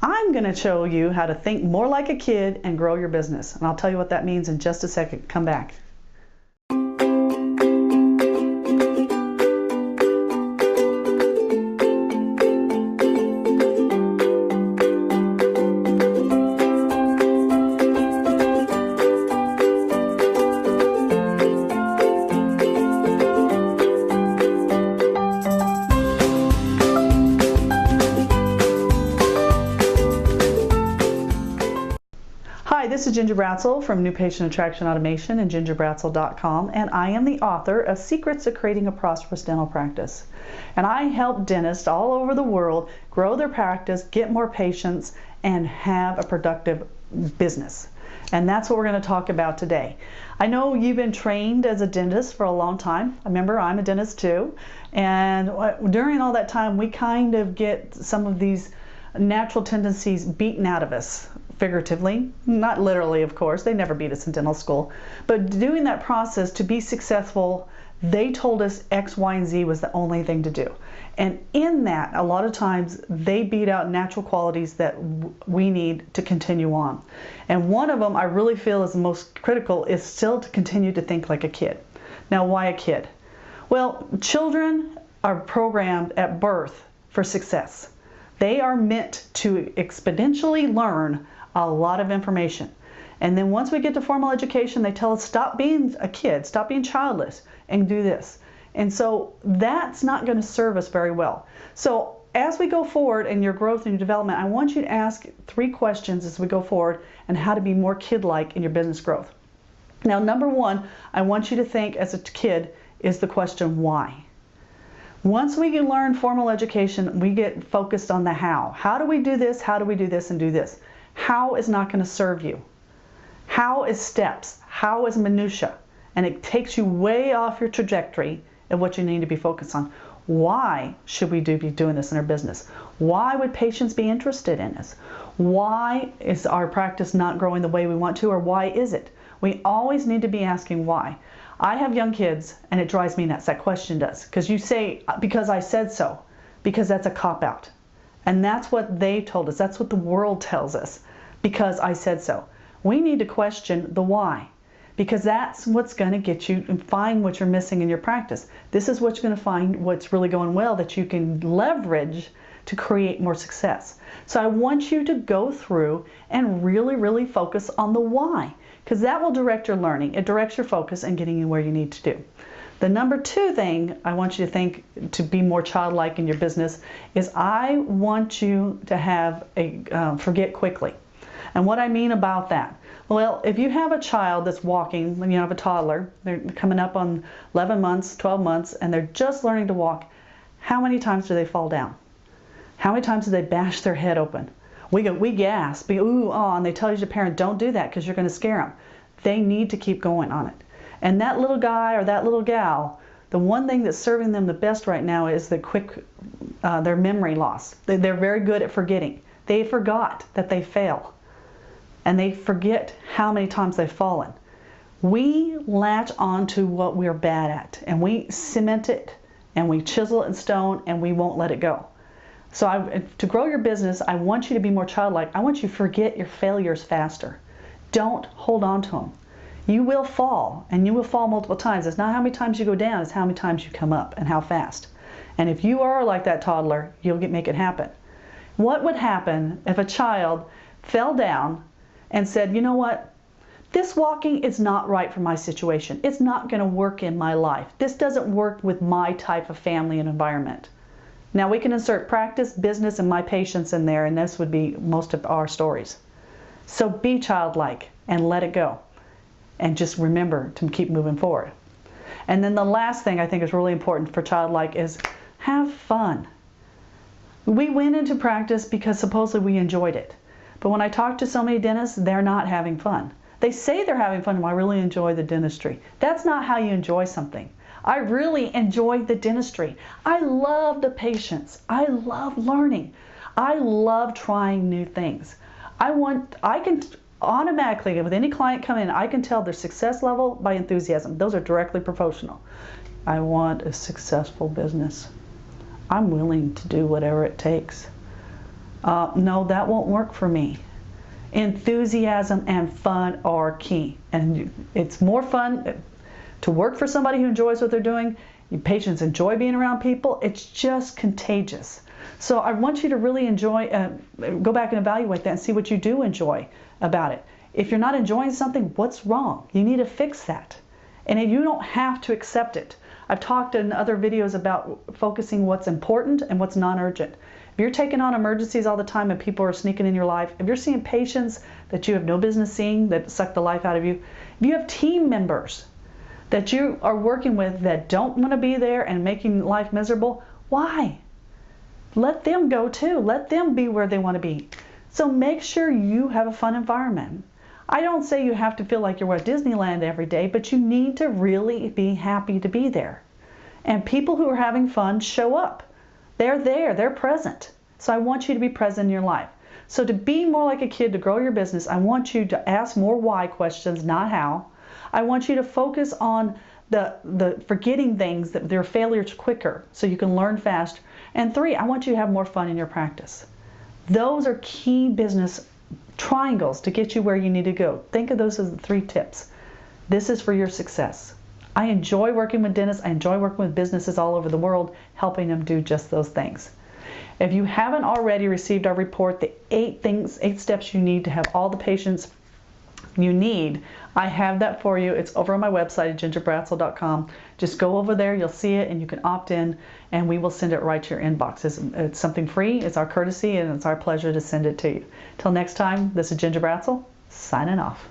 I'm going to show you how to think more like a kid and grow your business. And I'll tell you what that means in just a second. Come back. Hi, this is Ginger Bratzel from New Patient Attraction Automation and gingerbratzel.com, and I am the author of Secrets of Creating a Prosperous Dental Practice. And I help dentists all over the world grow their practice, get more patients, and have a productive business. And that's what we're going to talk about today. I know you've been trained as a dentist for a long time. Remember, I'm a dentist too. And during all that time, we kind of get some of these natural tendencies beaten out of us. Figuratively, not literally, of course. They never beat us in dental school. But doing that process to be successful, they told us X, Y, and Z was the only thing to do. And in that, a lot of times, they beat out natural qualities that we need to continue on. And one of them I really feel is the most critical is still to continue to think like a kid. Now, why a kid? Well, children are programmed at birth for success. They are meant to exponentially learn a lot of information. And then once we get to formal education, they tell us stop being a kid, stop being childless, and do this. And so that's not going to serve us very well. So as we go forward in your growth and your development, I want you to ask 3 questions as we go forward and how to be more kid-like in your business growth. Now, number 1, I want you to think as a kid is the question why. Once we learn formal education, we get focused on the how. How do we do this? How do we do this and do this? How is not going to serve you. How is steps. How is minutia. And it takes you way off your trajectory of what you need to be focused on. Why should we be doing this in our business? Why would patients be interested in this? Why is our practice not growing the way we want to, or why is it? We always need to be asking why. I have young kids, and it drives me nuts. That question does. Because you say, because I said so. Because that's a cop-out. And that's what they told us. That's what the world tells us. Because I said so. We need to question the why. Because that's what's going to get you and find what you're missing in your practice. This is what's going to find what's really going well that you can leverage to create more success. So I want you to go through and really, really focus on the why. Because that will direct your learning. It directs your focus and getting you where you need to do. The number 2 thing I want you to think to be more childlike in your business is I want you to have a forget quickly. And what I mean about that, well, if you have a child that's walking, when you have a toddler, they're coming up on 11 months, 12 months, and they're just learning to walk, how many times do they fall down? How many times do they bash their head open? We gasp, ooh, ah, and they tell you as a parent, don't do that because you're going to scare them. They need to keep going on it. And that little guy or that little gal, the one thing that's serving them the best right now is their memory loss. They're very good at forgetting. They forgot that they fail. And they forget how many times they've fallen. We latch on to what we're bad at, and we cement it, and we chisel it in stone, and we won't let it go. So to grow your business, I want you to be more childlike. I want you to forget your failures faster. Don't hold on to them. You will fall, and you will fall multiple times. It's not how many times you go down, it's how many times you come up and how fast. And if you are like that toddler, you'll make it happen. What would happen if a child fell down and said, you know what? This walking is not right for my situation. It's not going to work in my life. This doesn't work with my type of family and environment. Now we can insert practice, business, and my patients in there, and this would be most of our stories. So be childlike and let it go. And just remember to keep moving forward. And then the last thing I think is really important for childlike is have fun. We went into practice because supposedly we enjoyed it. But when I talk to so many dentists, they're not having fun. They say they're having fun, well, I really enjoy the dentistry. That's not how you enjoy something. I really enjoy the dentistry. I love the patients. I love learning. I love trying new things. I can automatically, with any client coming in, I can tell their success level by enthusiasm. Those are directly proportional. I want a successful business. I'm willing to do whatever it takes. No, that won't work for me. Enthusiasm and fun are key. And it's more fun to work for somebody who enjoys what they're doing. Your patients enjoy being around people. It's just contagious. So I want you to really enjoy, go back and evaluate that and see what you do enjoy about it. If you're not enjoying something, what's wrong? You need to fix that. And you don't have to accept it. I've talked in other videos about focusing what's important and what's non-urgent. If you're taking on emergencies all the time and people are sneaking in your life, if you're seeing patients that you have no business seeing that suck the life out of you, if you have team members that you are working with that don't want to be there and making life miserable, why? Let them go too. Let them be where they want to be. So make sure you have a fun environment. I don't say you have to feel like you're at Disneyland every day, but you need to really be happy to be there. And people who are having fun show up. They're there, they're present. So I want you to be present in your life. So to be more like a kid, to grow your business, I want you to ask more why questions, not how. I want you to focus on the forgetting things, that their failures quicker so you can learn fast. And 3, I want you to have more fun in your practice. Those are key business triangles to get you where you need to go. Think of those as the 3 tips. This is for your success. I enjoy working with dentists. I enjoy working with businesses all over the world, helping them do just those things. If you haven't already received our report, the 8 steps you need to have all the patients you need, I have that for you. It's over on my website at gingerbratzel.com. Just go over there, you'll see it, and you can opt in, and we will send it right to your inbox. It's something free, it's our courtesy, and it's our pleasure to send it to you. Till next time, this is Ginger Bratzel, signing off.